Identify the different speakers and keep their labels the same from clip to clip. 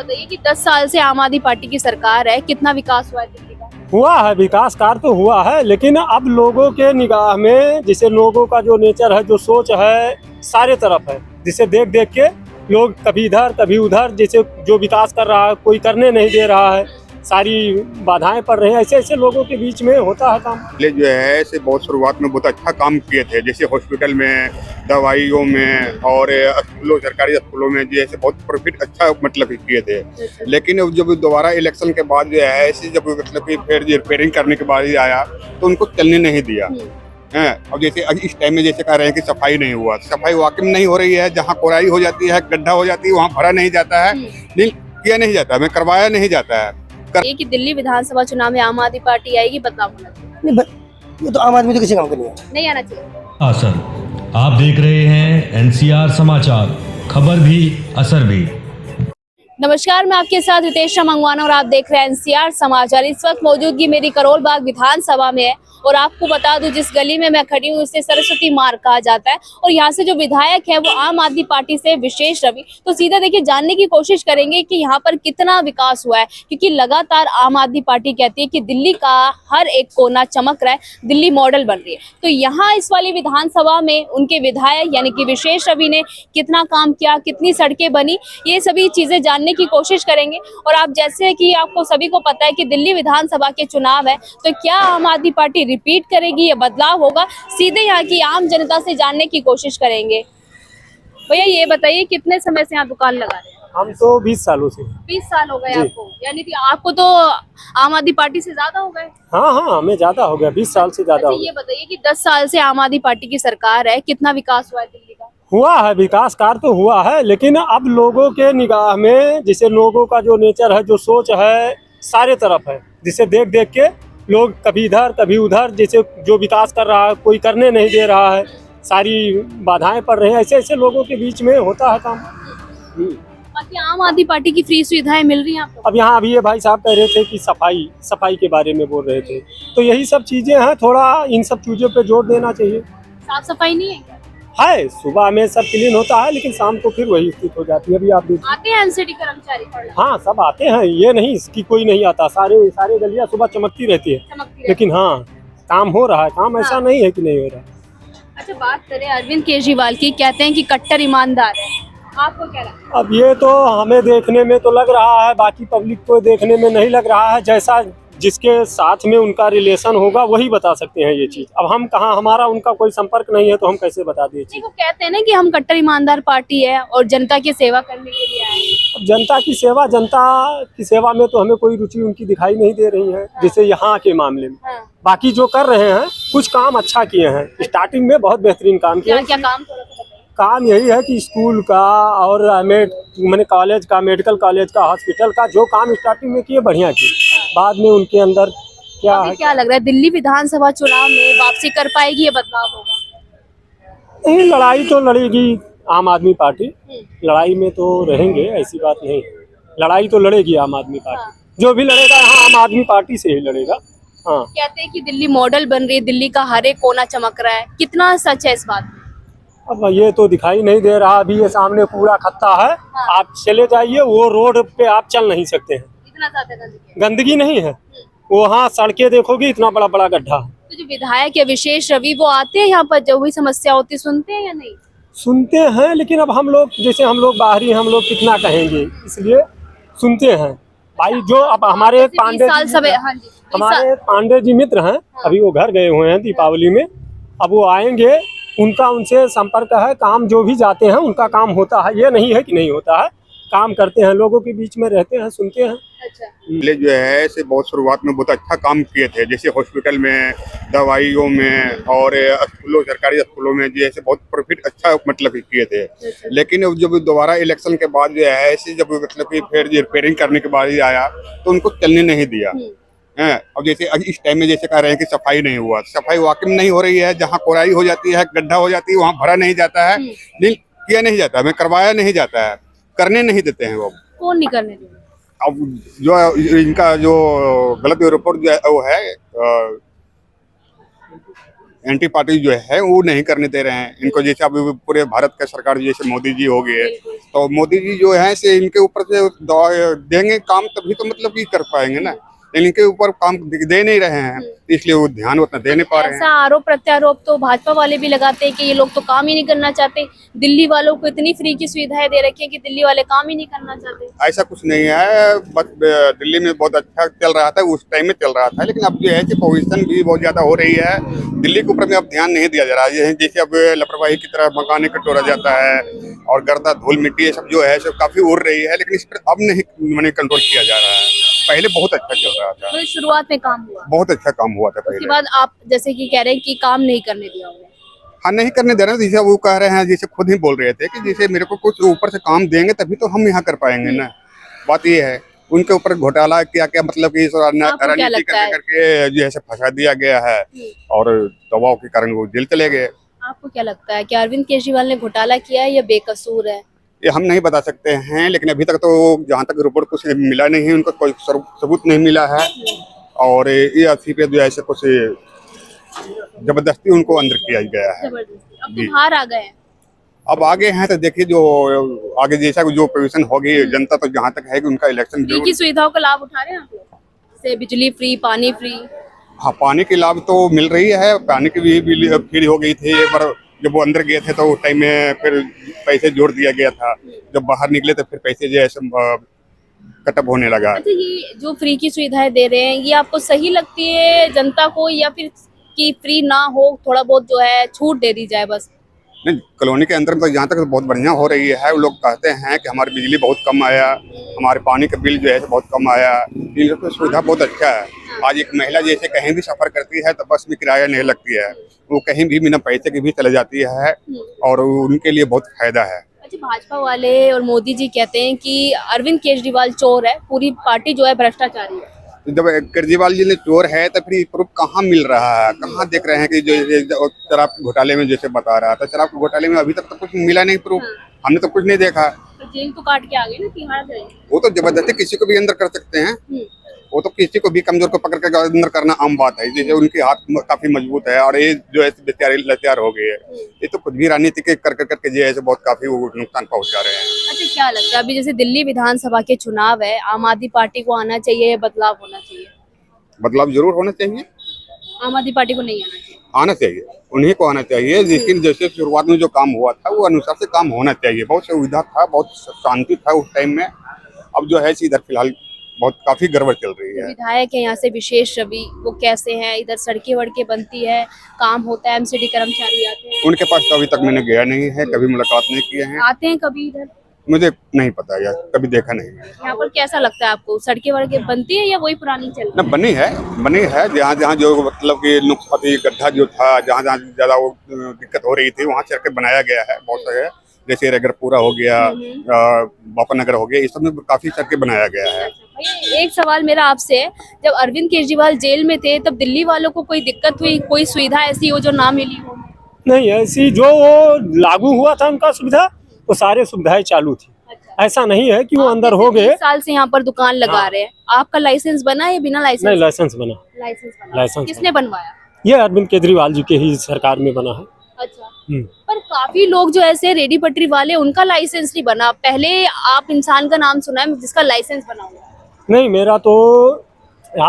Speaker 1: बताइए कि 10 साल से आम आदमी पार्टी की सरकार है, कितना विकास हुआ है दिल्ली का?
Speaker 2: हुआ है, विकास कार्य तो हुआ है, लेकिन अब लोगों के निगाह में जैसे लोगों का जो नेचर है, जो सोच है, सारे तरफ है। जिसे देख देख के लोग कभी इधर कभी उधर, जैसे जो विकास कर रहा है कोई करने नहीं दे रहा है, सारी बाधाएं पड़ रही हैं। ऐसे ऐसे लोगों के बीच में होता है काम।
Speaker 3: पहले जो है ऐसे बहुत शुरुआत में बहुत अच्छा काम किए थे, जैसे हॉस्पिटल में, दवाइयों में और स्कूलों, सरकारी स्कूलों में जो है बहुत प्रॉफिट अच्छा मतलब किए थे। लेकिन जब दोबारा इलेक्शन के बाद जो है ऐसे जब मतलब कि फिर रिपेयरिंग करने के बाद ही आया तो उनको चलने नहीं दिया है। अब जैसे इस टाइम में जैसे कह रहे हैं कि सफाई नहीं हुआ, सफाई वाकई में नहीं हो रही है। जहाँ कोराई हो जाती है, गड्ढा हो जाती है, वहाँ भरा नहीं जाता है, नहीं किया नहीं जाता है, करवाया नहीं जाता है।
Speaker 1: ये कि दिल्ली विधानसभा चुनाव में आम आदमी पार्टी आएगी, बदलाव होना चाहिए।
Speaker 4: नहीं, ये तो आम आदमी तो किसी काम का नहीं है।
Speaker 1: नहीं आना चाहिए।
Speaker 5: असर आप देख रहे हैं एनसीआर समाचार, खबर भी असर भी।
Speaker 1: नमस्कार, मैं आपके साथ हितेशा मंगवाना और आप देख रहे हैं एनसीआर समाचार। इस वक्त मौजूदगी मेरी करोल बाग विधानसभा में है और आपको बता दूं जिस गली में मैं खड़ी हूँ उसे सरस्वती मार्ग कहा जाता है और यहाँ से जो विधायक है वो आम आदमी पार्टी से विशेष रवि। तो सीधा देखिए जानने की कोशिश करेंगे कि यहाँ पर कितना विकास हुआ है, क्योंकि लगातार आम आदमी पार्टी कहती है कि दिल्ली का हर एक कोना चमक रहा है, दिल्ली मॉडल बन रही है। तो यहाँ इस वाली विधानसभा में उनके विधायक यानी कि विशेष रवि ने कितना काम किया, कितनी सड़कें बनी, ये सभी चीजें जानने की कोशिश करेंगे। और आप जैसे कि आपको सभी को पता है कि दिल्ली विधानसभा के चुनाव है, तो क्या आम आदमी पार्टी रिपीट करेगी या बदलाव होगा, सीधे यहाँ की आम जनता से जानने की कोशिश करेंगे। भैया ये बताइए कितने समय से यहाँ दुकान लगा रहे हैं?
Speaker 2: हम तो 20 सालों से।
Speaker 1: 20 साल हो गए आपको, यानी कि आपको तो आम आदमी पार्टी से ज्यादा हो गए।
Speaker 2: हाँ हाँ, हमें ज्यादा हो गया, 20 साल से ज्यादा हो
Speaker 1: ये
Speaker 2: गया।
Speaker 1: बताइए कि 10 साल से आम आदमी पार्टी की सरकार है, कितना विकास हुआ है दिल्ली का?
Speaker 2: हुआ है, विकास कार्य तो हुआ है, लेकिन अब लोगों के निगाह में जैसे लोगों का जो नेचर है, जो सोच है, सारे तरफ है। जिसे देख देख के लोग कभी इधर कभी उधर, जैसे जो विकास कर रहा है कोई करने नहीं दे रहा है, सारी बाधाएं पड़ रही हैं। ऐसे ऐसे लोगों के बीच में होता है काम।
Speaker 1: बाकी आम आदमी पार्टी की फ्री सुविधाएं मिल रही हैं आपको?
Speaker 2: अब यहाँ अभी ये भाई साहब कह रहे थे कि सफाई के बारे में बोल रहे थे, तो यही सब चीजें हैं, थोड़ा इन सब चीजों पे जोर देना चाहिए।
Speaker 1: साफ सफाई नहीं है क्या?
Speaker 2: है, सुबह में सब क्लीन होता है, लेकिन शाम को फिर वही स्थिति हो जाती है। अभी आप देखिए,
Speaker 1: आते हैं एनसीडी कर्मचारी थोड़ा?
Speaker 2: हाँ सब आते हैं, ये नहीं कि कोई नहीं आता, सारे गलियां सुबह चमकती रहती है। लेकिन हाँ, काम हो रहा है, काम ऐसा नहीं है कि नहीं हो रहा।
Speaker 1: अच्छा, बात करें अरविंद केजरीवाल की, कहते हैं कि कट्टर ईमानदार है, आपको क्या लगता है?
Speaker 2: अब ये तो हमें देखने में तो लग रहा है, बाकी पब्लिक को देखने में नहीं लग रहा है। जैसा जिसके साथ में उनका रिलेशन होगा वही बता सकते हैं ये चीज। अब हम कहाँ, हमारा उनका कोई संपर्क नहीं है, तो हम कैसे बता दें?
Speaker 1: देखो, कहते हैं ना कि हम कट्टर ईमानदार पार्टी है और जनता की सेवा करने के लिए आए हैं।
Speaker 2: जनता की सेवा में तो हमें कोई रुचि उनकी दिखाई नहीं दे रही है, जैसे यहाँ के मामले में। बाकी जो कर रहे हैं, कुछ काम अच्छा किए हैं, स्टार्टिंग में बहुत बेहतरीन काम किए।
Speaker 1: क्या काम थोड़ा सा बताइए।
Speaker 2: काम यही है कि स्कूल का और मैंने कॉलेज का, मेडिकल कॉलेज का, हॉस्पिटल का जो काम स्टार्टिंग में किए बढ़िया किए। बाद में उनके अंदर क्या है,
Speaker 1: क्या लग रहा है दिल्ली विधानसभा चुनाव में वापसी कर पाएगी या बदलाव होगा?
Speaker 2: नहीं, लड़ाई तो लड़ेगी आम आदमी पार्टी, लड़ाई में तो रहेंगे, ऐसी बात नहीं। लड़ाई तो लड़ेगी आम आदमी पार्टी, जो भी लड़ेगा यहाँ आम आदमी पार्टी से ही लड़ेगा। हाँ,
Speaker 1: कहते हैं कि दिल्ली मॉडल बन रही है, दिल्ली का हर एक कोना चमक रहा है, कितना सच है इस बात में?
Speaker 2: अब ये तो दिखाई नहीं दे रहा। अभी ये सामने कूड़ा खत्ता है, आप चले जाइए, वो रोड पे आप चल नहीं सकते हैं,
Speaker 1: इतना ज्यादा
Speaker 2: गंदगी नहीं है। वहाँ सड़कें देखोगे, इतना बड़ा बड़ा गड्ढा।
Speaker 1: तो जो विधायक है विशेष रवि, वो आते हैं यहाँ पर, जो भी समस्या होती है सुनते हैं या नहीं?
Speaker 2: सुनते हैं, लेकिन अब हम लोग जैसे हम लोग बाहरी, हम लोग कितना कहेंगे, इसलिए सुनते हैं। भाई जो अब हमारे पांडे जी मित्र हैं, अभी वो घर गए हुए हैं दीपावली में, अब वो आएंगे, उनका उनसे संपर्क है। काम जो भी जाते हैं उनका काम होता है, ये नहीं है कि नहीं होता है, काम करते हैं, लोगों के बीच में रहते हैं, सुनते हैं।
Speaker 1: अच्छा।
Speaker 3: पहले जो है ऐसे बहुत शुरुआत में बहुत अच्छा काम किए थे, जैसे हॉस्पिटल में, दवाइयों में और स्कूलों, सरकारी स्कूलों में जो है बहुत प्रॉफिट अच्छा मतलब किए थे। लेकिन जब दोबारा इलेक्शन के बाद जो है ऐसे जब मतलब कि फिर रिपेयरिंग करने के बाद ही आया तो उनको चलने नहीं दिया है। अब जैसे इस टाइम में जैसे कह रहे हैं कि सफाई नहीं हुआ, सफाई वाकई में नहीं हो रही है। जहाँ कोराई हो जाती है, गड्ढा हो जाती है, वहाँ भरा नहीं जाता है, नहीं किया नहीं जाता है, करवाया नहीं जाता है, करने नहीं देते हैं। वो
Speaker 1: कौन नहीं करने देते?
Speaker 3: अब जो इनका जो गलत रिपोर्ट जो है वो है एंटी पार्टी जो है वो नहीं करने दे रहे हैं इनको। जैसे अब पूरे भारत का सरकार जैसे मोदी जी हो गए, तो मोदी जी जो है से इनके ऊपर से देंगे काम तभी तो मतलब कि कर पाएंगे ना, लेकिन इनके ऊपर काम दे नहीं रहे हैं, इसलिए वो ध्यान उतना दे नहीं पा रहे
Speaker 1: ऐसा
Speaker 3: हैं।
Speaker 1: आरोप प्रत्यारोप तो भाजपा वाले भी लगाते हैं कि ये लोग तो काम ही नहीं करना चाहते। दिल्ली वालों को इतनी फ्री की सुविधाएं दे रखी है कि दिल्ली वाले काम ही नहीं करना चाहते।
Speaker 3: ऐसा कुछ नहीं है, बस दिल्ली में बहुत अच्छा चल रहा था, उस टाइम में चल रहा था, लेकिन अब जो है कि पोजीशन भी बहुत ज्यादा हो रही है, दिल्ली के ऊपर में अब ध्यान नहीं दिया जा रहा है। जैसे अब लापरवाही की तरह मकान को तोड़ा जाता है और गर्दा धूल मिट्टी ये सब जो है सब काफी उड़ रही है, लेकिन इस पर अब नहीं मैंने कंट्रोल किया जा रहा है। पहले बहुत अच्छा चल रहा था,
Speaker 1: तो शुरुआत में काम हुआ,
Speaker 3: बहुत अच्छा काम हुआ था
Speaker 1: उसके
Speaker 3: पहले।
Speaker 1: बाद आप जैसे कि कह रहे हैं कि काम नहीं करने दिया उन्हें।
Speaker 3: हाँ, नहीं करने दे रहे हैं, जैसे वो कह रहे हैं, जैसे खुद ही बोल रहे थे कि जैसे मेरे को कुछ ऊपर से काम देंगे तभी तो हम यहाँ कर पाएंगे ना। बात ये है, उनके ऊपर घोटाला क्या क्या मतलब कि
Speaker 1: आपको क्या लगता है?
Speaker 3: करके जो है फंसा दिया गया है और दबाव के कारण वो जेल चले गए।
Speaker 1: आपको क्या लगता है कि अरविंद केजरीवाल ने घोटाला किया है या बेकसूर है?
Speaker 3: ये हम नहीं बता सकते हैं, लेकिन अभी तक तो जहाँ तक रिपोर्ट कुछ मिला नहीं है, उनका कोई सबूत नहीं मिला है, और ये अथी पे जो है ऐसे कुछ जबरदस्ती उनको अंदर किया गया है।
Speaker 1: जबरदस्ती। अब
Speaker 3: जी।
Speaker 1: तो बाहर आ गए हैं।
Speaker 3: अब आगे हैं तो देखिए जो आगे जैसा जो पोजीशन होगी, जनता तो जहाँ तक है कि उनका इलेक्शन
Speaker 1: फ्री की सुविधाओं का लाभ उठा रहे हैं आप लोग, जैसे बिजली फ्री, पानी फ्री।
Speaker 3: हाँ, पानी के लाभ तो मिल रही है, पानी की भी बिल फ्री हो गई थी एक बार जब वो अंदर गए थे, तो उस टाइम में फिर पैसे जोड़ दिया गया था, जब बाहर निकले तो फिर पैसे जो है कटअप होने लगा।
Speaker 1: अच्छा, ये जो फ्री की सुविधाएं दे रहे हैं ये आपको सही लगती है जनता को, या फिर कि फ्री ना हो, थोड़ा बहुत जो है छूट दे दी जाए बस?
Speaker 3: नहीं, कॉलोनी के अंदर में तो जहाँ तक बहुत बढ़िया हो रही है। वो लोग कहते हैं कि हमारी बिजली बहुत कम आया, हमारे पानी का बिल जो है बहुत कम आया, इन लोग की सुविधा बहुत अच्छा है। आज एक महिला जैसे कहीं भी सफर करती है तो बस में किराया नहीं लगती है, वो कहीं भी बिना पैसे के भी चले जाती है, और उनके लिए बहुत फायदा है।
Speaker 1: अच्छा, भाजपा वाले और मोदी जी कहते हैं कि अरविंद केजरीवाल चोर है, पूरी पार्टी जो है भ्रष्टाचारी है।
Speaker 3: तो जब केजरीवाल जी ने चोर है तो फिर प्रूफ कहाँ मिल रहा है, कहाँ देख रहे हैं कि जो शराब के घोटाले में जैसे बता रहा था, शराब के घोटाले में अभी तक तो कुछ मिला नहीं प्रूफ, हमने तो कुछ नहीं देखा।
Speaker 1: तो जेल तो काट के आ गए ना, तिहाड़ जेल।
Speaker 3: वो तो जबरदस्ती किसी को भी अंदर कर सकते हैं, वो तो किसी को भी कमजोर को पकड़ कर अंदर करना आम बात है। जैसे उनके हाथ काफी मजबूत है और ये जो है बेचारे लाचार हो गए हैं, ये तो कुछ भी राजनीति के कर करके जो है बहुत काफी नुकसान पहुंचा रहे हैं।
Speaker 1: अच्छा, क्या लगता है अभी जैसे दिल्ली विधानसभा के चुनाव है, आम आदमी पार्टी को आना चाहिए या बदलाव होना चाहिए?
Speaker 3: बदलाव जरूर होना चाहिए,
Speaker 1: आम आदमी पार्टी को नहीं आना चाहिए।
Speaker 3: आना चाहिए, उन्हीं को आना चाहिए, लेकिन जैसे शुरुआत में जो काम हुआ था वो अनुसार से काम होना चाहिए। बहुत सुविधा था, बहुत शांति था उस टाइम में, अब जो है इधर फिलहाल बहुत काफी गड़बड़ चल रही है।
Speaker 1: विधायक है यहाँ से विशेष रवि, वो कैसे हैं? इधर सड़कें वड़कें बनती है, काम होता है, एमसीडी कर्मचारी आते हैं?
Speaker 3: उनके पास तो अभी तक मैंने गया नहीं है, कभी मुलाकात नहीं किए हैं,
Speaker 1: आते हैं कभी इधर?
Speaker 3: मुझे नहीं पता यार, कभी देखा नहीं है।
Speaker 1: यहाँ पर कैसा लगता है आपको? सड़कें वड़कें बनती है या वही पुरानी चल
Speaker 3: न
Speaker 1: रही है?
Speaker 3: बनी है, जहाँ जहाँ जो मतलब कि नुकसानी गड्ढा जो था, जहाँ जहाँ ज्यादा वो दिक्कत हो रही थी वहाँ सड़कें बनाया गया है बहुत सारे, जैसे रगरपुरा हो गया, बापा नगर हो गया, इस सब में काफी सड़कें बनाया गया है।
Speaker 1: भैया, एक सवाल मेरा आपसे है, जब अरविंद केजरीवाल जेल में थे तब दिल्ली वालों को कोई दिक्कत हुई, कोई सुविधा ऐसी हो जो ना मिली हो?
Speaker 2: नहीं, ऐसी जो वो लागू हुआ था उनका सुविधा, वो सारे सुविधाएं चालू थी।
Speaker 1: अच्छा।
Speaker 2: ऐसा नहीं है कि वो
Speaker 1: आप
Speaker 2: अंदर
Speaker 1: जैसे
Speaker 2: हो गए।
Speaker 1: 20 साल से यहाँ पर दुकान लगा रहे हैं, आपका लाइसेंस बना है या बिना
Speaker 2: नहीं,
Speaker 1: लाइसेंस?
Speaker 2: लाइसेंस बना,
Speaker 1: लाइसेंस बना।
Speaker 2: लाइसेंस
Speaker 1: किसने बनवाया?
Speaker 2: ये अरविंद केजरीवाल जी के ही सरकार में बना है।
Speaker 1: अच्छा, पर काफी लोग जो ऐसे रेडी पटरी वाले, उनका लाइसेंस नहीं बना। पहले आप इंसान का नाम सुना है जिसका लाइसेंस बना हुआ है?
Speaker 2: नहीं, मेरा तो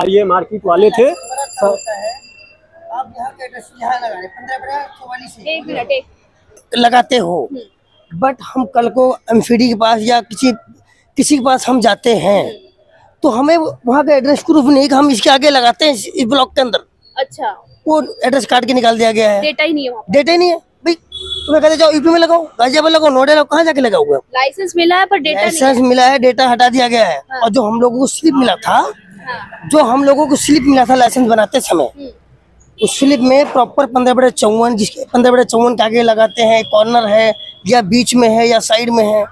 Speaker 2: ये मार्केट वाले थे।
Speaker 4: आप यहाँ के एड्रेस यहाँ लगा रहे 15/44 से
Speaker 1: एक मिनट, एक
Speaker 4: लगाते हो, बट हम कल को एमसीडी के पास या किसी के पास हम जाते हैं तो हमें वहाँ का एड्रेस प्रूफ नहीं कि हम इसके आगे लगाते हैं इस ब्लॉक के अंदर,
Speaker 1: अच्छा,
Speaker 4: वो एड्रेस काट के निकाल दिया गया है,
Speaker 1: डेटा ही नहीं है वहाँ पे।
Speaker 4: डेटा ही नहीं है भाई। तुम्हें कहते जाओ यूपी में लगाओ, गाजियाबाद लगाओ, नोएडा लगाओ, कहाँ जाके लगाओगे?
Speaker 1: लाइसेंस मिला है पर डेटा नहीं
Speaker 4: लाइसेंस मिला है, डेटा हटा दिया गया है। और जो हम लोगों को स्लिप मिला था,
Speaker 1: हाँ।
Speaker 4: जो हम लोगों को स्लिप मिला था लाइसेंस बनाते समय, उस स्लिप में प्रॉपर 15/54, जिसके 15/54 के आगे लगाते हैं, कॉर्नर है या बीच में है या साइड में है,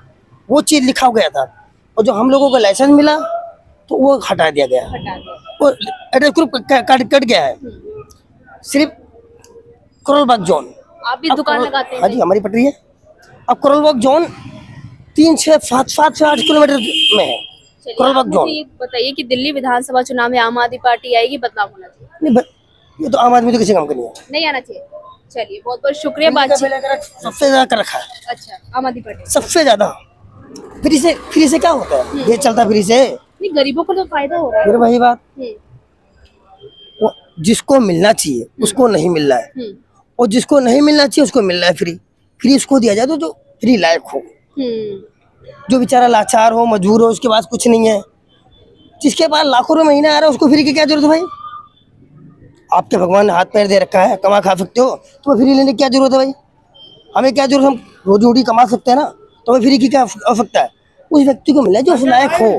Speaker 4: वो चीज लिखा गया था। और जो हम लोगों को लाइसेंस मिला तो वो हटा दिया गया,
Speaker 1: हटा दिया।
Speaker 4: वो एड्रेस ग्रुप कट गया है। सिर्फ करोलबाग जोन,
Speaker 1: आप भी दुकान लगाते हैं?
Speaker 4: हाँ जी, हमारी पटरी है। अब करोलबाग जोन 3 से 7 से 8 किलोमीटर में है
Speaker 1: चलिए, आप
Speaker 4: करोलबाग
Speaker 1: मुझे
Speaker 4: जोन।
Speaker 1: ये बताइए कि दिल्ली विधानसभा चुनाव में आम आदमी पार्टी आएगी, बदलाव होना चाहिए?
Speaker 4: नहीं, ये तो आम आदमी तो किसी काम का नहीं है।
Speaker 1: नहीं आना चाहिए? चलिए बहुत बहुत शुक्रिया बातचीत।
Speaker 4: सबसे ज्यादा कर रखा है,
Speaker 1: अच्छा, आम आदमी पार्टी
Speaker 4: सबसे ज्यादा। फ्री से क्या होता है, ये चलता फ्री से।
Speaker 1: नहीं, गरीबों को तो फायदा हो रहा है।
Speaker 4: फिर वही बात,
Speaker 1: हम्म,
Speaker 4: वो जिसको मिलना चाहिए उसको नहीं मिल रहा है,
Speaker 1: हम्म,
Speaker 4: और जिसको नहीं मिलना चाहिए उसको मिल रहा है फ्री। फ्री उसको दिया जाए तो जो फ्री लायक हो, जो बेचारा लाचार हो, मजबूर हो, उसके पास कुछ नहीं है। जिसके पास लाखों रुपए महीना आ रहा है उसको फ्री की क्या जरूरत है भाई? आपके भगवान ने हाथ पैर दे रखा है, कमा खा सकते हो, तो फ्री लेने की क्या जरूरत है भाई? हमें क्या जरूरत, हम रोजी रोटी कमा सकते हैं ना, तो हमें फ्री की क्या आवश्यकता है? उस व्यक्ति को मिले जो उस लायक हो।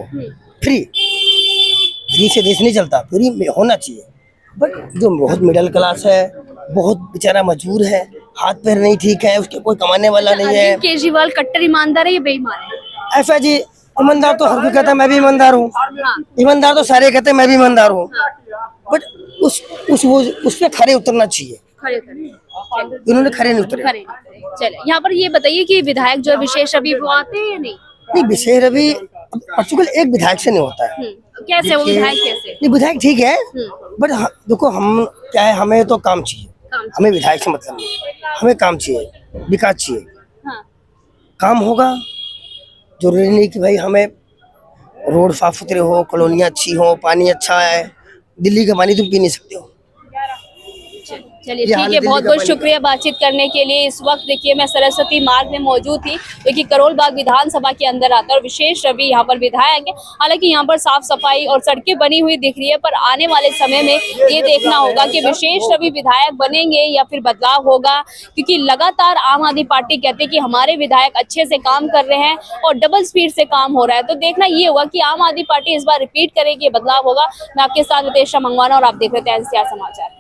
Speaker 4: फ्री से देश नहीं चलता, फ्री में होना चाहिए। बट जो बहुत मिडिल क्लास है, बहुत बेचारा मजबूर है, हाथ पैर नहीं ठीक है, उसके कोई कमाने वाला नहीं है।
Speaker 1: अरविंद केजरीवाल कट्टर ईमानदार है या बेईमान है?
Speaker 4: ऐसा जी, ईमानदार तो हर कोई कहता है मैं भी ईमानदार हूँ,
Speaker 1: हाँ,
Speaker 4: ईमानदार तो सारे कहते हैं मैं भी ईमानदार हूँ। बट उस पे खड़े उतरना चाहिए,
Speaker 1: खड़े उतरे।
Speaker 4: इन्होंने खड़े नहीं उतरे।
Speaker 1: खड़े नहीं। चले, यहाँ पर ये बताइए कि विधायक जो है विशेष अभी वो आते हैं या नहीं?
Speaker 4: नहीं, विशेष अभी पर्टिकुलर एक विधायक से नहीं होता है।
Speaker 1: कैसे वो विधायक कैसे?
Speaker 4: नहीं, विधायक ठीक है, बट देखो हम क्या है, हमें तो काम चाहिए, हमें विधायक से मतलब नहीं, हमें काम चाहिए, विकास चाहिए।
Speaker 1: हाँ,
Speaker 4: काम होगा, जरूरी नहीं कि भाई हमें रोड साफ सुथरे हो, कॉलोनियाँ अच्छी हो, पानी अच्छा है। दिल्ली का पानी तुम पी नहीं सकते हो।
Speaker 1: चलिए
Speaker 4: ये हाल
Speaker 1: ठीक है,
Speaker 4: दिल्ली
Speaker 1: बहुत
Speaker 4: का
Speaker 1: बहुत
Speaker 4: पानी
Speaker 1: शुक्रिया बातचीत करने के लिए। इस वक्त देखिए मैं सरस्वती मार्ग में मौजूद थी, जो कि करोल बाग विधानसभा के अंदर आता है, और विशेष रवि यहाँ पर विधायक है। हालांकि यहाँ पर साफ सफाई और सड़कें बनी हुई दिख रही है, पर आने वाले समय में ये देखना होगा कि विशेष रवि विधायक बनेंगे या फिर बदलाव होगा, क्योंकि लगातार आम आदमी पार्टी कहती है कि हमारे विधायक अच्छे से काम कर रहे हैं और डबल स्पीड से काम हो रहा है। तो देखना ये होगा कि आम आदमी पार्टी इस बार रिपीट करेगी, बदलाव होगा। मैं आपके साथ हितेश मंगवाना और आप देख रहे थे NCR समाचार।